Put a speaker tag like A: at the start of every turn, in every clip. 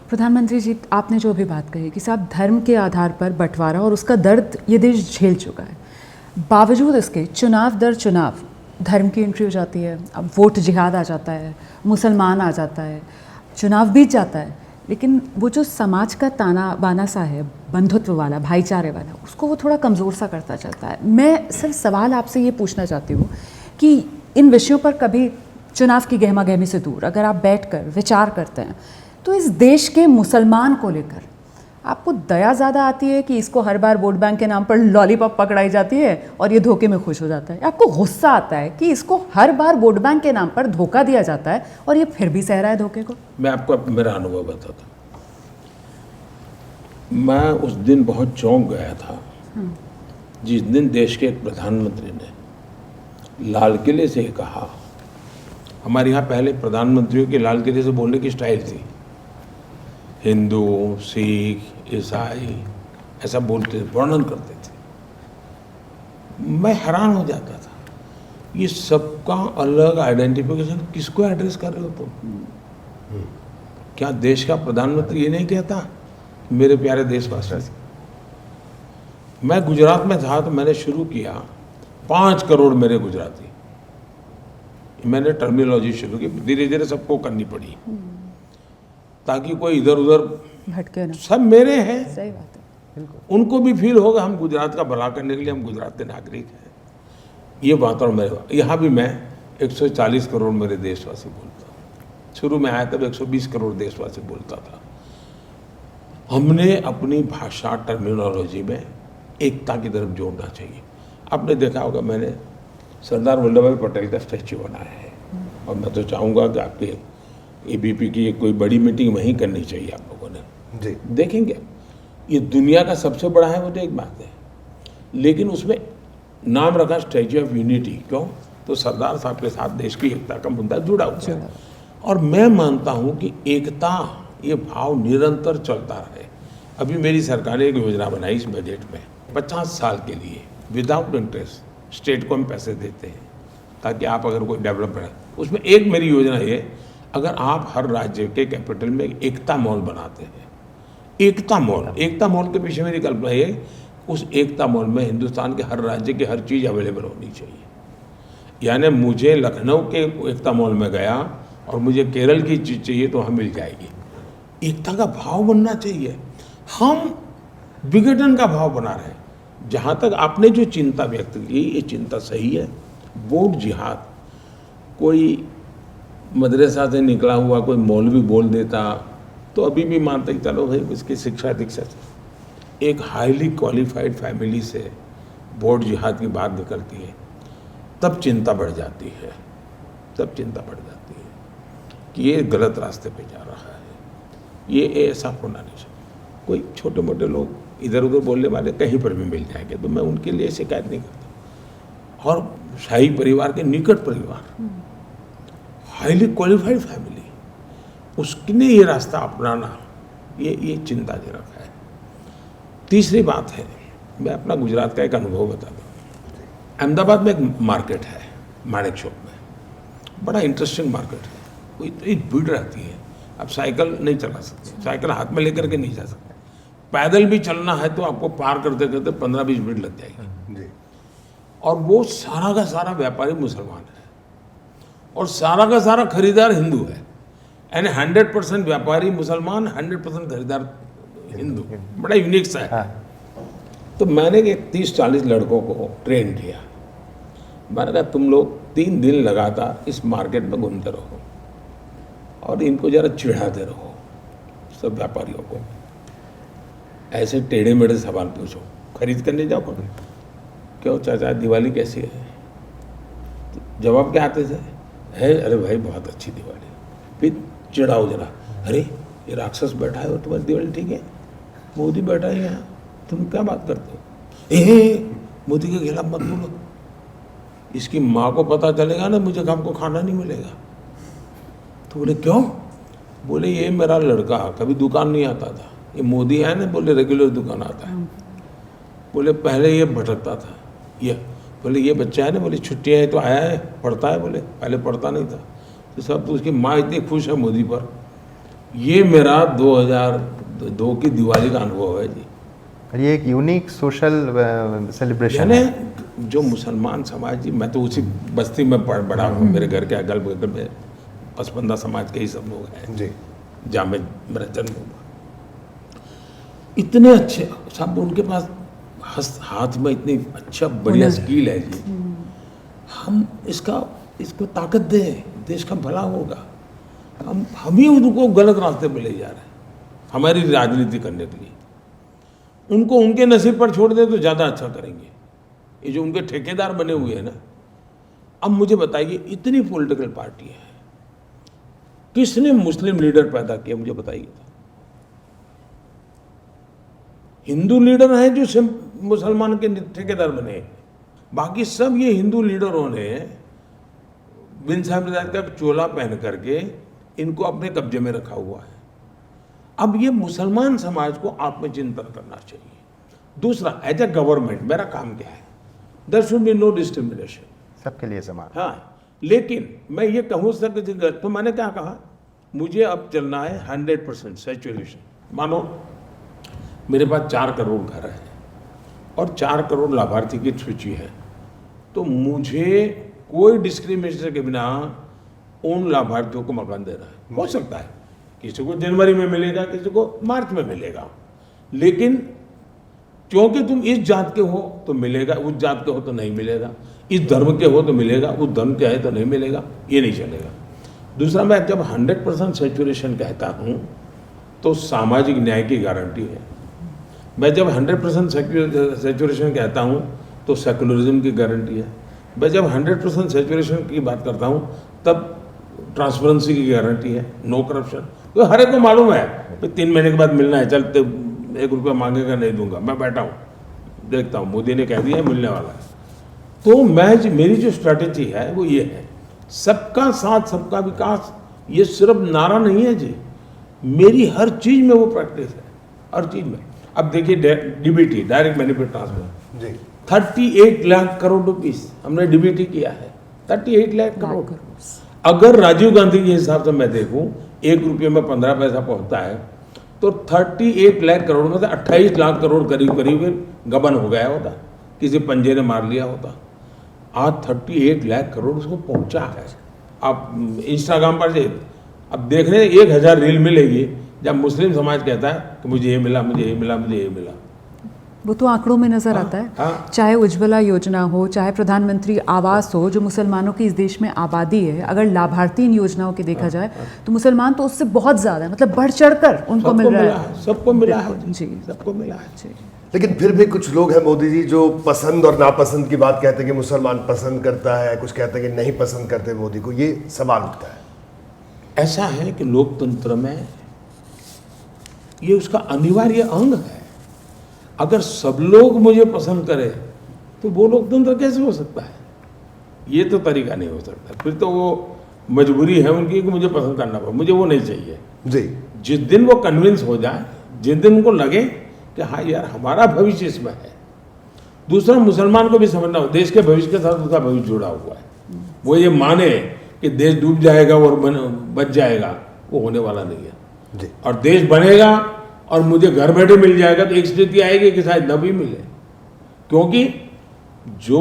A: प्रधानमंत्री जी, आपने जो भी बात कही कि साहब धर्म के आधार पर बंटवारा और उसका दर्द ये देश झेल चुका है, बावजूद इसके चुनाव दर चुनाव धर्म की एंट्री हो जाती है, अब वोट जिहाद आ जाता है, मुसलमान आ जाता है, चुनाव बीत जाता है, लेकिन वो जो समाज का ताना बाना सा है, बंधुत्व वाला, भाईचारे वाला, उसको वो थोड़ा कमज़ोर सा करता चलता है। मैं सिर्फ सवाल आपसे ये पूछना चाहती हूँ कि इन विषयों पर कभी चुनाव की गहमा गहमी से दूर अगर आप बैठकर विचार करते हैं तो इस देश के मुसलमान को लेकर आपको दया ज़्यादा आती है कि इसको हर बार वोट बैंक के नाम पर लॉलीपॉप पकड़ाई जाती है और ये धोखे में खुश हो जाता है, आपको गुस्सा आता है कि इसको हर बार वोट बैंक के नाम पर धोखा दिया जाता है और ये फिर भी सह रहा है धोखे को?
B: मैं आपको मेरा अनुभव बताता हूँ। मैं उस दिन बहुत चौंक गया था जिस दिन देश के एक प्रधानमंत्री ने लाल किले से कहा। हमारे यहाँ पहले प्रधानमंत्रियों के लाल किले से बोलने की स्टाइल थी, हिंदू, सिख, ईसाई ऐसा बोलते थे, वर्णन करते थे। मैं हैरान हो जाता था, ये सबका अलग आइडेंटिफिकेशन किसको एड्रेस कर रहे हो तुम? क्या देश का प्रधानमंत्री ये नहीं कहता मेरे प्यारे देशवासी? मैं गुजरात में था तो मैंने शुरू किया 5 करोड़ मेरे गुजराती, मैंने टर्मिनोलॉजी शुरू की, धीरे धीरे सबको करनी पड़ी ताकि कोई इधर उधर
A: भटके ना।
B: सब मेरे हैं,
A: सही बात है, बिल्कुल।
B: उनको भी फील होगा हम गुजरात का भला करने के लिए हम गुजरात के नागरिक हैं। ये वातावरण मेरे यहाँ भी मैं 140 करोड़ मेरे देशवासी बोलता हूँ। शुरू में आया तब 120 करोड़ देशवासी बोलता था। हमने अपनी भाषा टर्मिनोलॉजी में एकता की तरफ जोड़ना चाहिए। आपने देखा होगा मैंने सरदार वल्लभ भाई पटेल का स्टैच्यू बनाया है और मैं तो चाहूँगा कि आपके एबीपी की कोई बड़ी मीटिंग वहीं करनी चाहिए आप लोगों ने।
C: जी
B: देखेंगे ये दुनिया का सबसे बड़ा है वो तो एक बात है, लेकिन उसमें नाम रखा स्टैच्यू ऑफ यूनिटी। क्यों? तो सरदार साहब के साथ देश की एकता का मुद्दा जुड़ा हुआ है और मैं मानता हूँ कि एकता ये भाव निरंतर चलता रहे। अभी मेरी सरकार ने एक योजना बनाई इस बजट में, 50 साल के लिए विदाउट इंटरेस्ट स्टेट को हम पैसे देते हैं ताकि आप अगर कोई डेवलप करें। उसमें एक मेरी योजना ये, अगर आप हर राज्य के कैपिटल में एकता मॉल बनाते हैं, एकता मॉल के पीछे मेरी कल्पना ये, उस एकता मॉल में हिंदुस्तान के हर राज्य की हर चीज़ अवेलेबल होनी चाहिए। यानी मुझे लखनऊ के एकता मॉल में गया और मुझे केरल की चीज़ चाहिए तो वहाँ मिल जाएगी। एकता का भाव बनना चाहिए, हम विघटन का भाव बना रहे हैं। जहाँ तक आपने जो चिंता व्यक्त की, ये चिंता सही है। वोट जिहाद, कोई मदरसा से निकला हुआ कोई मौलवी बोल देता तो अभी भी मानते कि चलो भाई उसकी शिक्षा दीक्षा से। एक हाईली क्वालिफाइड फैमिली से वोट जिहाद की बात निकलती है तब चिंता बढ़ जाती है, कि ये गलत रास्ते पे जा रहा है, ये ऐसा होना नहीं चाहिए। कोई छोटे मोटे लोग इधर उधर बोलने वाले कहीं पर भी मिल जाएंगे तो मैं उनके लिए शिकायत नहीं करता। और शाही परिवार के निकट परिवार, हाईली क्वालिफाइड फैमिली, उसने ये रास्ता अपनाना ये चिंताजनक है। तीसरी बात है, मैं अपना गुजरात का एक अनुभव बताता हूँ। अहमदाबाद में एक मार्केट है माणिक चौक में, बड़ा इंटरेस्टिंग मार्केट है। कोई इतनी भीड़ रहती है, आप साइकिल नहीं चला सकते, साइकिल हाथ में लेकर के नहीं जा सकते, पैदल भी चलना है तो आपको पार करते करते 15-20 मिनट लग जाएगी। और वो सारा का सारा व्यापारी मुसलमान है और सारा का सारा खरीदार हिंदू है। यानी 100% व्यापारी मुसलमान, 100% खरीदार हिंदू। बड़ा यूनिक सा है। तो मैंने 30-40 लड़कों को ट्रेन किया। मैंने कहा तुम लोग 3 दिन लगातार इस मार्केट में घूमते रहो और इनको जरा चिढ़ाते रहो, सब व्यापारियों को। ऐसे टेढ़े मेढ़े सवाल पूछो, खरीद करने जाओ करो, क्यों चाचा दिवाली कैसी है? तो जवाब क्या आते थे? है अरे भाई बहुत अच्छी दिवाली। फिर चिढ़ाओ जरा, अरे ये राक्षस बैठा है और तुम्हारी दिवाली ठीक है, मोदी बैठा है यहाँ, तुम क्या बात करते हो? मोदी के खिलाफ मत बोलो, इसकी माँ को पता चलेगा ना मुझे हमको खाना नहीं मिलेगा। तो बोले क्यों? बोले ये मेरा लड़का कभी दुकान नहीं आता था, ये मोदी है ना, बोले रेगुलर दुकान आता है। बोले पहले ये भटकता था, ये बोले ये बच्चा है ना, बोले छुट्टियाँ है तो आया है, पढ़ता है, बोले पहले पढ़ता नहीं था। तो सब तो उसकी माँ इतनी खुश है मोदी पर, ये मेरा 2002 की दिवाली का अनुभव है जी।
C: और ये एक यूनिक सोशल सेलिब्रेशन है।
B: यानी जो मुसलमान समाज जी, मैं तो उसी बस्ती में बड़ा हूँ, मेरे घर के अगल बगल में पसपंदा समाज के ही सब लोग हैं
D: जी।
B: जहाँ में मेरा जन्म हुआ। इतने अच्छे सब उनके पास हाथ में इतनी अच्छा बढ़िया स्किल है जी। हम इसको ताकत दें, देश का भला होगा। हम ही उनको गलत रास्ते पे ले जा रहे हैं हमारी राजनीति करने के लिए। उनको उनके नसीब पर छोड़ दें तो ज़्यादा अच्छा करेंगे। ये जो उनके ठेकेदार बने हुए हैं ना, अब मुझे बताइए, इतनी पॉलिटिकल पार्टी है, किसने मुस्लिम लीडर पैदा किया मुझे बताइए। हिंदू लीडर हैं जो मुसलमान के ठेकेदार बने हैं। बाकी सब ये हिंदू लीडरों ने बिन साहब का चोला पहन करके इनको अपने कब्जे में रखा हुआ है। अब ये मुसलमान समाज को आत्मचिंतन करना चाहिए। दूसरा, एज ए गवर्नमेंट मेरा काम क्या है? There should be no discrimination,
C: सबके लिए समान।
B: हाँ, लेकिन मैं ये कहूँ तो मैंने क्या कहा, मुझे अब चलना है 100% सैचुरेशन। मानो मेरे पास 4 करोड़ घर है और 4 करोड़ लाभार्थी की सूची है, तो मुझे कोई डिस्क्रिमिनेशन के बिना उन लाभार्थियों को मकान देना है। हो सकता है किसी को जनवरी में मिलेगा, किसी को मार्च में मिलेगा, लेकिन क्योंकि तुम इस जात के हो तो मिलेगा, उस जात के हो तो नहीं मिलेगा, इस धर्म के हो तो मिलेगा, उस धर्म के है तो नहीं मिलेगा, ये नहीं चलेगा। दूसरा, मैं जब 100% सैचुरेशन कहता हूँ तो सामाजिक न्याय की गारंटी है। मैं जब 100% सैचुरेशन कहता हूँ तो सेकुलरिज्म की गारंटी है। मैं जब 100% सैचुरेशन की बात करता हूँ तब ट्रांसपेरेंसी की गारंटी है, नो करप्शन। तो हर एक को मालूम है कि 3 महीने के बाद मिलना है, चलते 1 रुपया मांगेगा नहीं दूंगा, मैं बैठा हूँ देखता हूँ, मोदी ने कह दिया मिलने वाला है। तो मेरी जो स्ट्रैटेजी है वो ये है, सबका साथ सबका विकास। ये सिर्फ नारा नहीं है जी, मेरी हर चीज में वो प्रैक्टिस है, हर चीज में। अब देखिए डीबीटी, डायरेक्ट बेनिफिट ट्रांसफर
D: जी
B: 38 लाख करोड़ रुपीस हमने डीबीटी किया है। 38 लाख करोड़। अगर राजीव गांधी के हिसाब से मैं देखूं 1 रुपये में 15 पैसा पहुंचता है तो 38 लाख करोड़ में से 28 लाख करोड़ करीब करीब गबन हो गया होता, किसी पंजे ने मार लिया होता। आज 38 लाख करोड़ उसको पहुंचा है। आप इंस्टाग्राम पर अब देख रहे हैं 1000 रील मिलेगी जब मुस्लिम समाज कहता है कि मुझे ये मिला, मुझे ये मिला, मुझे ये मिला।
A: वो तो आंकड़ों में नजर आता है।
B: हाँ।
A: चाहे उज्ज्वला योजना हो, चाहे प्रधानमंत्री आवास हो, जो मुसलमानों की इस देश में आबादी है, अगर लाभार्थी इन योजनाओं की देखा जाए तो मुसलमान तो उससे बहुत ज्यादा है, मतलब बढ़ चढ़कर उनको मिल रहा है।
B: सबको मिला है
A: जी,
B: सबको मिला है
A: जी।
D: लेकिन फिर भी कुछ लोग हैं मोदी जी जो पसंद और नापसंद की बात कहते हैं कि मुसलमान पसंद करता है, कुछ कहते हैं कि नहीं पसंद करते मोदी को। ये सवाल उठता है।
B: ऐसा है कि लोकतंत्र में ये उसका अनिवार्य अंग है। अगर सब लोग मुझे पसंद करें तो वो लोकतंत्र कैसे हो सकता है? ये तो तरीका नहीं हो सकता। फिर तो वो मजबूरी है उनकी कि मुझे पसंद करना पड़े, मुझे वो नहीं चाहिए
D: जी।
B: जिस दिन वो कन्विंस हो जाए, जिस दिन उनको लगे कि हाँ यार हमारा भविष्य इसमें है। दूसरा, मुसलमान को भी समझना हो देश के भविष्य के साथ उसका भविष्य जुड़ा हुआ है। वो ये माने कि देश डूब जाएगा और बच जाएगा, वो होने वाला नहीं है
D: जी।
B: और देश बनेगा और मुझे घर बैठे मिल जाएगा तो एक स्थिति आएगी कि शायद न भी मिले, क्योंकि जो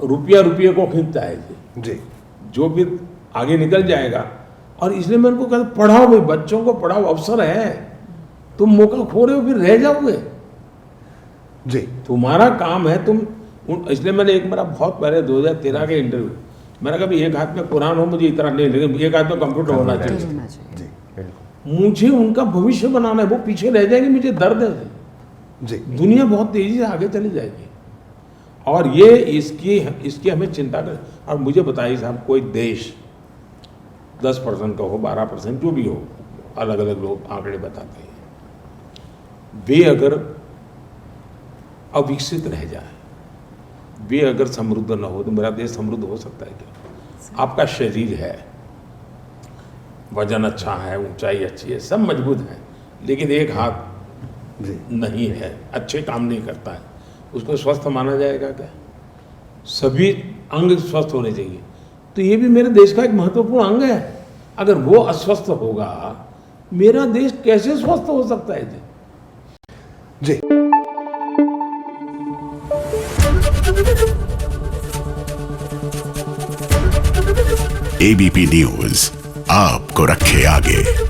B: रुपये को खींचता है
D: जी।
B: जो भी आगे निकल जाएगा। और इसलिए मैं उनको कहता पढ़ाओ भाई, बच्चों को पढ़ाओ, अवसर है। तुम मौका खो रहे हो फिर रह जाओगे
D: जी।
B: तुम्हारा काम है इसलिए मैंने एक मेरा बहुत पहले 2013 के इंटरव्यू, मैंने कहा एक हाथ में कुरान हो मुझे इतना नहीं, लेकिन एक हाथ में कंप्यूटर होना चाहिए।
D: जी बिल्कुल।
B: मुझे उनका भविष्य बनाना है, वो पीछे रह जाएंगे, मुझे दर्द है
D: जी।
B: दुनिया बहुत तेजी से आगे चली जाएगी और ये इसकी हमें चिंता कर। और मुझे बताइए साहब, कोई देश 10% का हो, 12%, जो भी हो, अलग अलग लोग आंकड़े बताते हैं, वे अगर अविकसित रह जाए, वे अगर समृद्ध ना हो तो मेरा देश समृद्ध हो सकता है क्या? आपका शरीर है, वजन अच्छा है, ऊंचाई अच्छी है, सब मजबूत है, लेकिन एक हाथ
D: जी
B: नहीं है, अच्छे काम नहीं करता है, उसको स्वस्थ माना जाएगा क्या? सभी अंग स्वस्थ होने चाहिए। तो ये भी मेरे देश का एक महत्वपूर्ण अंग है। अगर वो अस्वस्थ होगा मेरा देश कैसे स्वस्थ हो सकता है जी?
D: जी।
E: एबीपी न्यूज आपको रखे आगे।